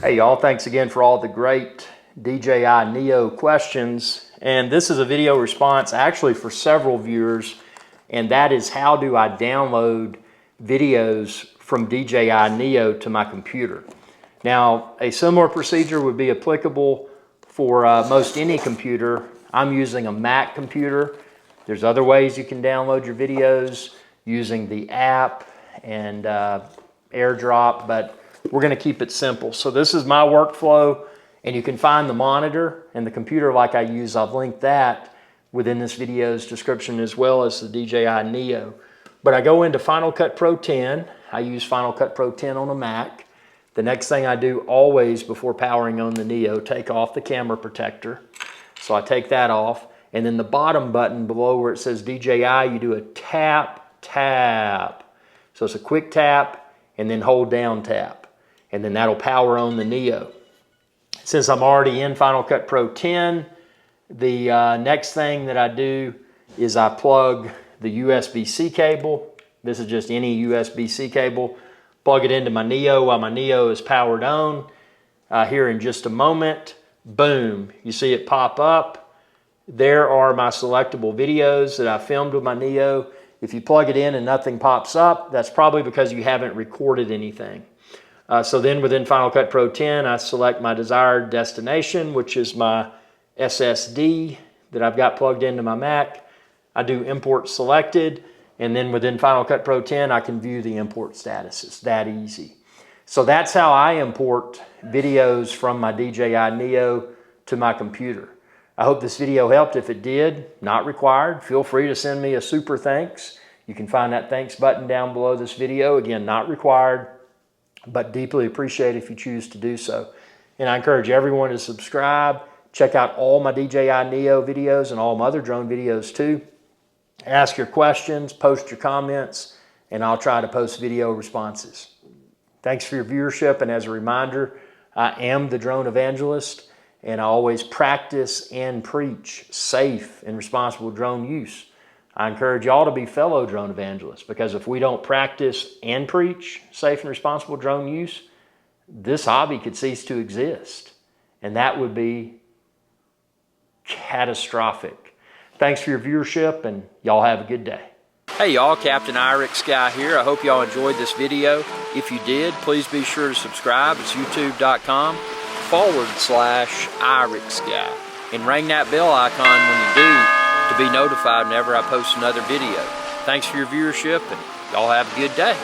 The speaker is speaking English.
Hey y'all, thanks again for all the great DJI Neo questions. And this is a video response actually for several viewers, and that is how do I download videos from DJI Neo to my computer. Now, a similar procedure would be applicable for most any computer. I'm using a Mac computer. There's other ways you can download your videos using the app and AirDrop, but we're going to keep it simple. So this is my workflow, and you can find the monitor and the computer like I use. I've linked that within this video's description, as well as the DJI Neo. But I go into Final Cut Pro 10. I use Final Cut Pro 10 on a Mac. The next thing I do always before powering on the Neo, take off the camera protector. So I take that off, and then the bottom button below where it says DJI, you do a tap, tap. So it's a quick tap and then hold down tap, and then that'll power on the Neo. Since I'm already in Final Cut Pro 10, the next thing that I do is I plug the USB-C cable. This is just any USB-C cable. Plug it into my Neo while my Neo is powered on. Here in just a moment, boom, you see it pop up. There are my selectable videos that I filmed with my Neo. If you plug it in and nothing pops up, that's probably because you haven't recorded anything. So then within Final Cut Pro 10, I select my desired destination, which is my SSD that I've got plugged into my Mac. I do import selected, and then within Final Cut Pro 10, I can view the import status. It's that easy. So that's how I import videos from my DJI Neo to my computer. I hope this video helped. If it did, not required, feel free to send me a super thanks. You can find that thanks button down below this video. Again, not required, but deeply appreciate if you choose to do so. And I encourage everyone to subscribe. Check out all my DJI Neo videos and all my other drone videos too. Ask your questions, post your comments, and I'll try to post video responses. Thanks for your viewership, and as a reminder, I am the drone evangelist, and I always practice and preach safe and responsible drone use. I encourage y'all to be fellow drone evangelists, because if we don't practice and preach safe and responsible drone use, this hobby could cease to exist, and that would be catastrophic. Thanks for your viewership, and y'all have a good day. Hey y'all, Captain Irix Guy here. I hope y'all enjoyed this video. If you did, please be sure to subscribe. It's youtube.com/Irix Guy. And ring that bell icon when you do to be notified whenever I post another video. Thanks for your viewership, and y'all have a good day.